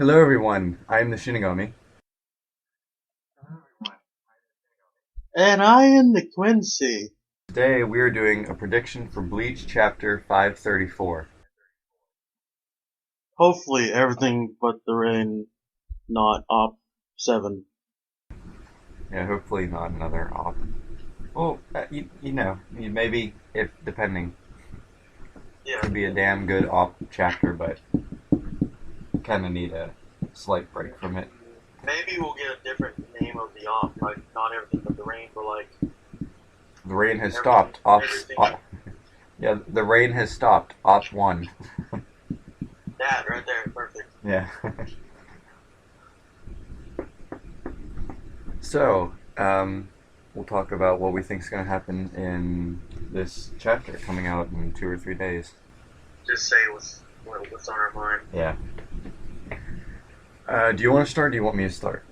Hello, everyone. I'm the Shinigami. And I am the Quincy. Today, we are doing a prediction for Bleach Chapter 534. Hopefully everything but the rain, not Op 7. Yeah, hopefully not another op. Well, maybe if depending, Yeah. could be a damn good op chapter, but kind of need a slight break from it. Maybe we'll get a different name of the Op, like not everything but the rain, but like The rain has everything. stopped. Ops. Everything. Yeah, the rain has stopped. Op 1. That right there, perfect. Yeah. So, we'll talk about what we think is going to happen in this chapter coming out in 2 or 3 days. Just say what's on our mind. Yeah. Do you want to start or do you want me to start?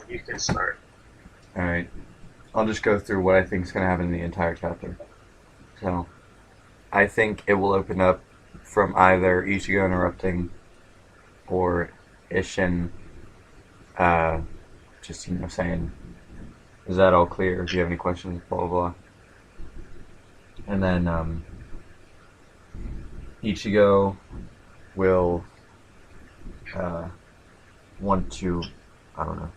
You can start. Alright. I'll just go through what I think is going to happen in the entire chapter. So, I think it will open up from either Ichigo interrupting or Ishin just, saying, is that all clear? If you have any questions, blah, blah, blah. And then, Ichigo will want to, I don't know,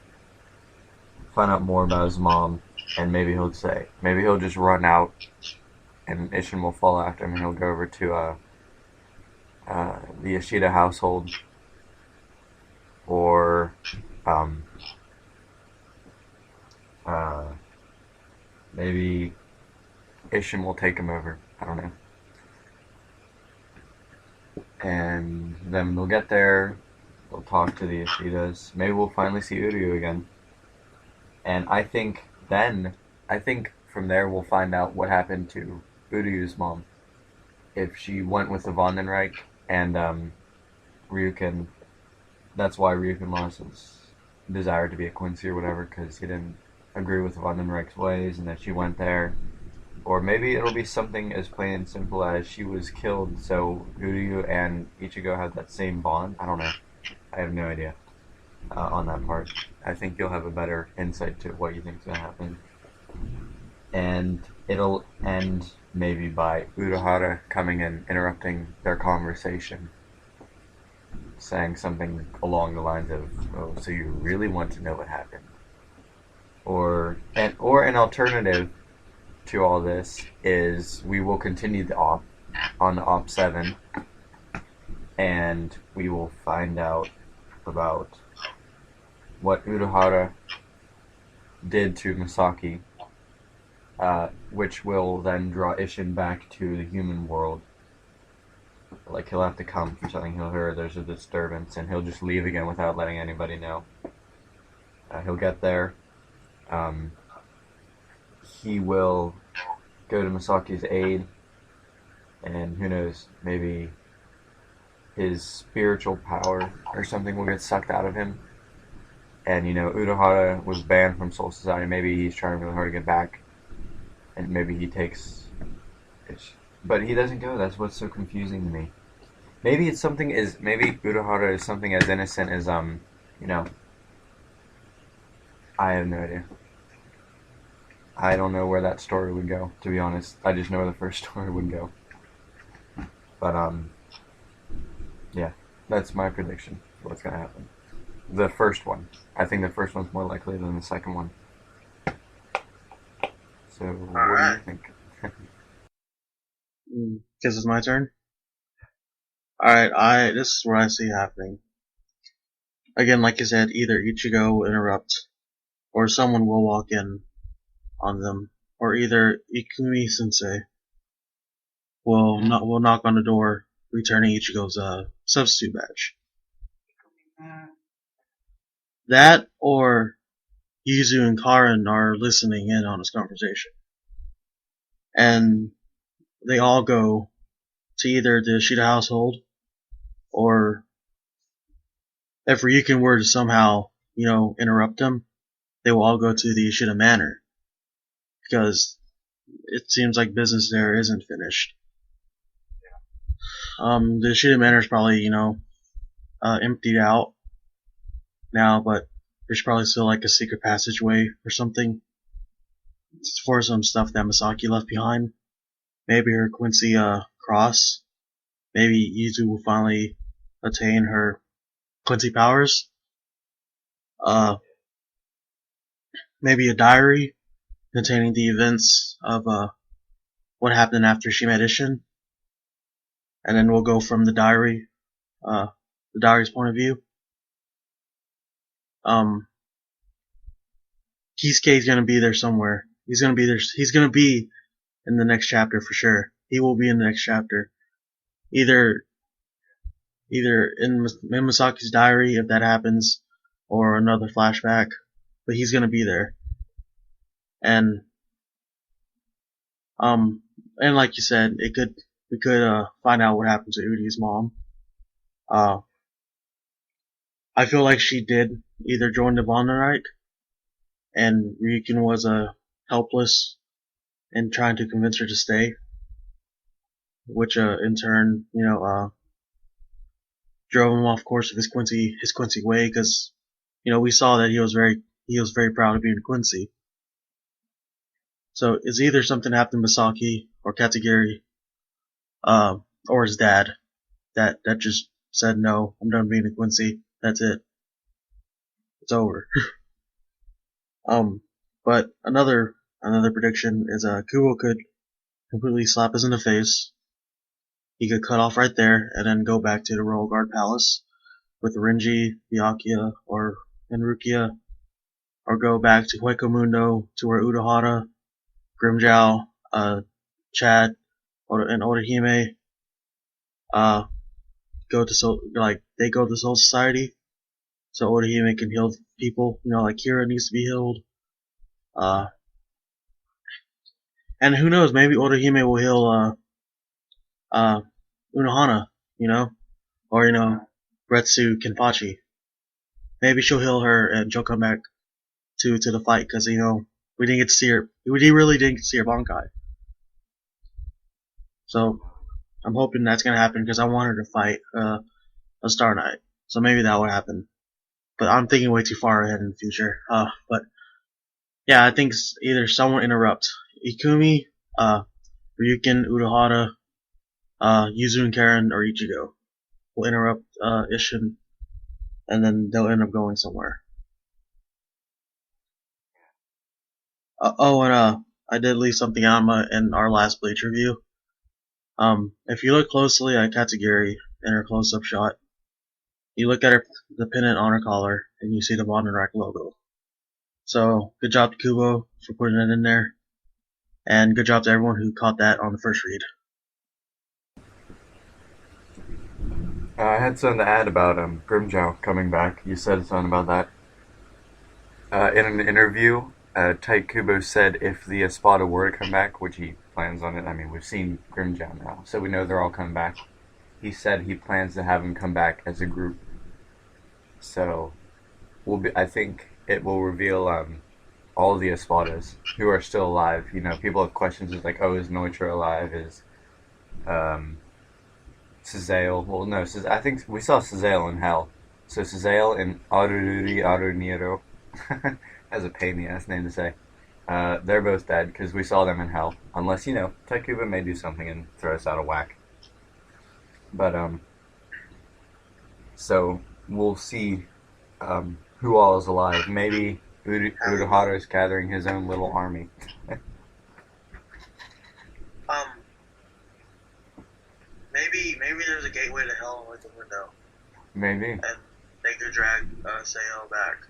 find out more about his mom, and maybe he'll just run out, and Ishin will follow after him, and he'll go over to the Yoshida household, or maybe Ishin will take him over. I don't know. And then they'll get there, they'll talk to the Yoshidas. Maybe we'll finally see Uryu again. And I think from there we'll find out what happened to Uryu's mom. If she went with the Vandenreich and Ryukin, that's why Ryukin lost his desire to be a Quincy or whatever, because he didn't agree with the Vandenreich's ways, and that she went there. Or maybe it'll be something as plain and simple as she was killed, so Uryu and Ichigo have that same bond. I don't know. I have no idea on that part. I think you'll have a better insight to what you think is going to happen. And it'll end maybe by Urahara coming and interrupting their conversation, saying something along the lines of, "Oh, so you really want to know what happened?" Or an alternative to all this is we will continue the op on the op 7, and we will find out about what Urahara did to Masaki, which will then draw Ishin back to the human world. Like, he'll have to come for something. He'll hear there's a disturbance, and he'll just leave again without letting anybody know. He'll get there. He will go to Masaki's aid, and who knows, maybe his spiritual power or something will get sucked out of him. And, Urahara was banned from Soul Society. Maybe he's trying really hard to get back, and maybe he takes it. But he doesn't go. That's what's so confusing to me. Maybe Urahara is something as innocent as, I have no idea. I don't know where that story would go, to be honest. I just know where the first story would go. But, yeah, that's my prediction for what's going to happen. The first one. I think the first one's more likely than the second one. So, what do you think? Guess it's my turn. Alright, this is what I see happening. Again, like I said, either Ichigo will interrupt, or someone will walk in on them, or either Ikumi Sensei will knock on the door, returning Ichigo's substitute badge. That, or Yuzu and Karin are listening in on this conversation, and they all go to either the Yoshida household, or if Ryukin were to somehow, interrupt them, they will all go to the Yoshida Manor, because it seems like business there isn't finished. The Yoshida Manor is probably, emptied out now, but there's probably still like a secret passageway or something for some stuff that Masaki left behind. Maybe her Quincy cross. Maybe Yuzu will finally attain her Quincy powers. Uh, Maybe a diary containing the events of what happened after she met Ishin, and then we'll go from the diary's point of view. Um, Kisuke's gonna be there somewhere. He's gonna be there. He's gonna be in the next chapter for sure. He will be in the next chapter. Either in Masaki's diary if that happens, or another flashback. But he's gonna be there. And and like you said, we could find out what happened to Udi's mom. Uh, I feel like she did either join the Vonderreich, and Ryukin was helpless in trying to convince her to stay, which in turn, drove him off course of his Quincy way, because we saw that he was very proud of being Quincy. So it's either something happened to Masaki or Katagiri, or his dad that just said no, I'm done being a Quincy. That's it. It's over. But another prediction is Kubo could completely slap us in the face. He could cut off right there and then go back to the Royal Guard Palace with Renji, Byakuya, and Rukia, or go back to Hueco Mundo to where Urahara, Grimmjow, Chad, and Orihime go to Soul Society, so Orihime can heal people. Like Kira needs to be healed. And who knows? Maybe Orihime will heal Unohana, or Retsu Kenpachi. Maybe she'll heal her and she'll come back to the fight because we didn't get to see her. We really didn't get to see her Bankai. So I'm hoping that's gonna happen because I want her to fight a Star Knight. So maybe that would happen. But I'm thinking way too far ahead in the future. But yeah, I think either someone interrupt Ikumi, Ryukin, Urahara, Yuzu and Karen, or Ichigo will interrupt Ishin, and then they'll end up going somewhere. And I did leave something out in our last Bleach review. If you look closely at Katagiri in her close-up shot, you look at the pennant on her collar, and you see the Vonderreich logo. So, good job to Kubo for putting it in there, and good job to everyone who caught that on the first read. I had something to add about Grimjow coming back. You said something about that. In an interview, Tyke Kubo said if the Espada were to come back, which he plans on it, I mean, we've seen Grimjow now, so we know they're all coming back. He said he plans to have them come back as a group. So, I think it will reveal all of the Espadas who are still alive. People have questions like, oh, is Noitra alive? Is Cezale? Well, no, I think we saw Cezale in Hell. So Cezale and Arururi Aruniro. That's a pain in the ass name to say. They're both dead because we saw them in Hell. Unless, Taikuba may do something and throw us out of whack. But, so we'll see who all is alive. Maybe Urahara is gathering his own little army. Maybe there's a gateway to hell with the window. Maybe. And they could drag Sayo back.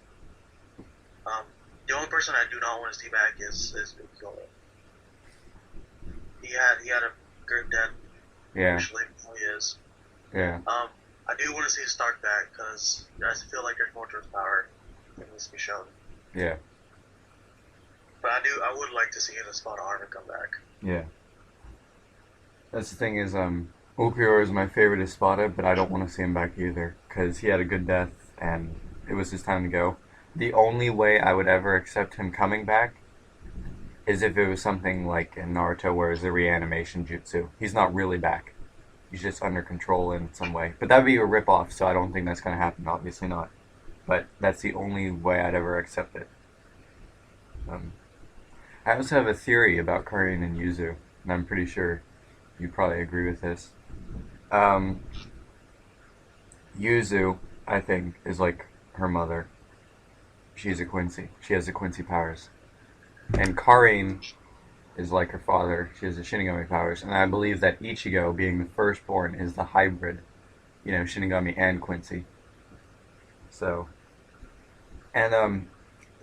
The only person I do not want to see back is Ukyo. He had a good death. Yeah. Usually he is. Yeah. I do want to see Stark back because I feel like there's more to his power that needs to be shown. Yeah. But I would like to see an Espada armor come back. Yeah. That's the thing is, Ulquiorra is my favorite Espada, but I don't want to see him back either because he had a good death and it was his time to go. The only way I would ever accept him coming back is if it was something like in Naruto where it's a reanimation jutsu. He's not really back. he's just under control in some way. But that would be a ripoff, so I don't think that's going to happen. Obviously not. But that's the only way I'd ever accept it. Um, I also have a theory about Karin and Yuzu, and I'm pretty sure you probably agree with this. Um, Yuzu, I think, is like her mother. She's a Quincy. She has the Quincy powers. And Karin is like her father. She has the Shinigami powers. And I believe that Ichigo, being the firstborn, is the hybrid, Shinigami and Quincy. So, and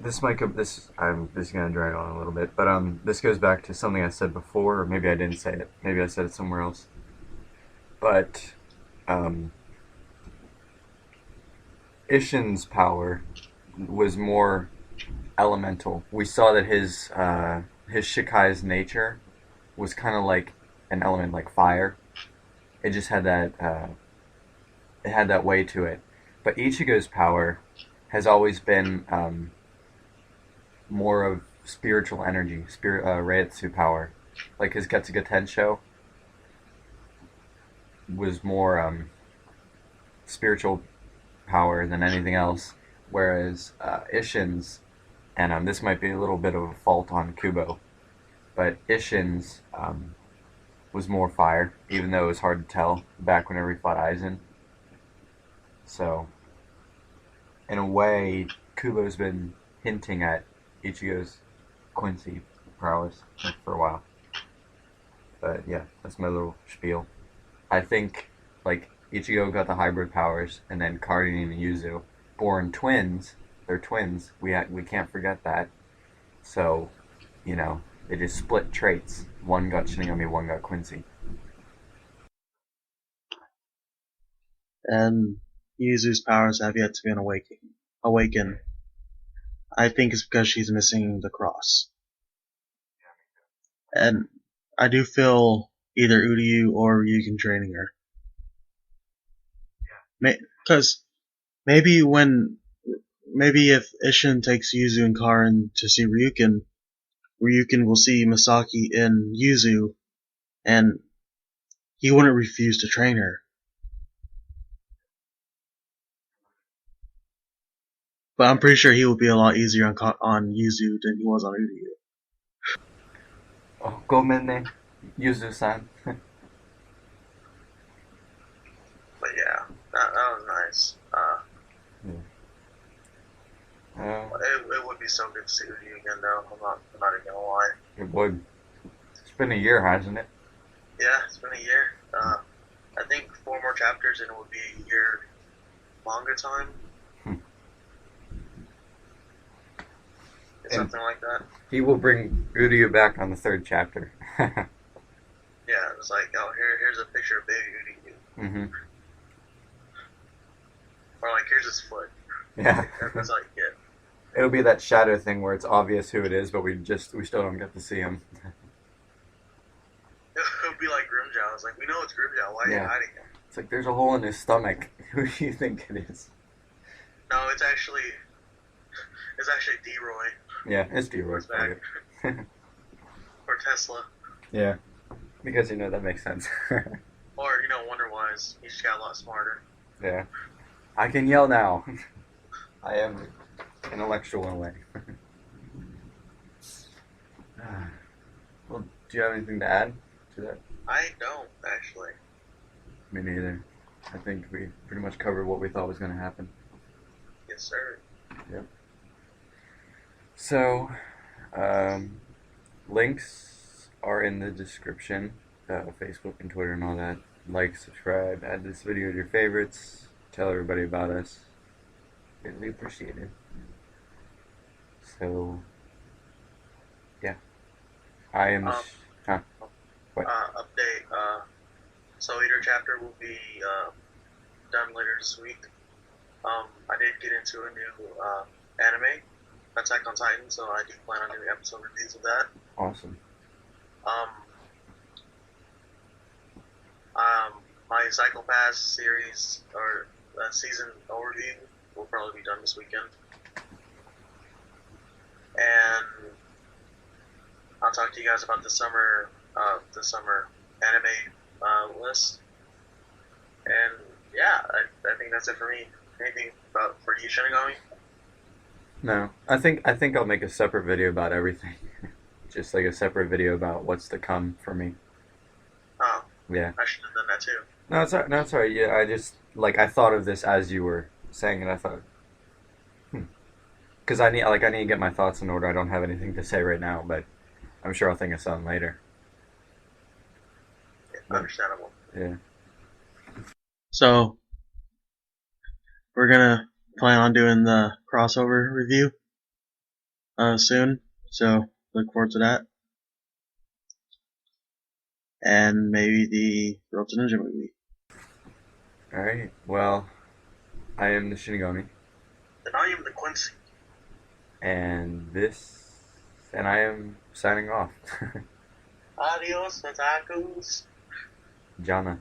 this might go, this I'm this is gonna drag on a little bit, but this goes back to something I said before, or maybe I didn't say it. Maybe I said it somewhere else. But um, Ishin's power was more elemental. We saw that his Shikai's nature was kind of like an element like fire. It just had that way to it. But Ichigo's power has always been more of spiritual energy, Reiatsu power. Like his Getsuga Tensho was more spiritual power than anything else, whereas Ishin's, and this might be a little bit of a fault on Kubo, but Ishin's was more fire, even though it was hard to tell back whenever he fought Aizen. So, in a way, Kubo's been hinting at Ichigo's Quincy prowess for a while. But yeah, that's my little spiel. I think like Ichigo got the hybrid powers, and then Karin and Yuzu, born twins. They're twins. We can't forget that. So, they just split traits. One got Shinigami, one got Quincy. And Yuzu's powers have yet to be awakened. I think it's because she's missing the cross. And I do feel either Uryu or Ryugen training her. Because maybe if Ishin takes Yuzu and Karin to see Ryugen will see Masaki in Yuzu, and he wouldn't refuse to train her. But I'm pretty sure he will be a lot easier on Yuzu than he was on Uryu. Oh, Gomenne, Yuzu-san. But yeah, that was nice. It would be so good to see you again, though. I'm not even gonna lie. It would. It's been a year, hasn't it? Yeah, it's been a year. I think 4 more chapters and it would be a year manga time. Something like that. He will bring Uryu back on the 3rd chapter. Yeah, it was like, oh, here's a picture of baby Uryu. Mm-hmm. Or like, here's his foot. Yeah. That's all you get. It'll be that shadow thing where it's obvious who it is, but we still don't get to see him. It'll be like Grimjow. It's like, we know it's Grimjow. Why are you hiding him? It's like there's a hole in his stomach. Who do you think it is? No, it's actually D-Roy. Yeah, it's D-Roy. Or Tesla. Yeah, because that makes sense. Or Wonder-Wise. He just got a lot smarter. Yeah, I can yell now. I am intellectual in a way. Well, do you have anything to add to that? I don't, actually. Me neither. I think we pretty much covered what we thought was going to happen. Yes, sir. Yep. So, links are in the description, Facebook and Twitter and all that. Like, subscribe, add this video to your favorites, tell everybody about us. It'd be appreciated. So, yeah. I am... What? Update. Soul Eater chapter will be done later this week. I did get into a new anime, Attack on Titan, so I do plan on doing episode reviews of that. Awesome. My Psychopaths series or season overview will probably be done this weekend, and I'll talk to you guys about the summer anime list yeah, I think that's it for me. Anything about for you, Shinigami? No, I think I'll make a separate video about everything. Just like a separate video about what's to come for me. Oh, Yeah. I should have done that too. No, it's no, it's alright. Yeah, I just like I thought of this as you were saying it. I thought, because I need to get my thoughts in order. I don't have anything to say right now, but I'm sure I'll think of something later. Yeah, But understandable. yeah, So we're gonna plan on doing the crossover review soon. So look forward to that, and maybe the Road to Ninja movie. all right. Well, I am the Shinigami, And I am the Quincy. and this, and I am signing off. Adios, otakus. Jana.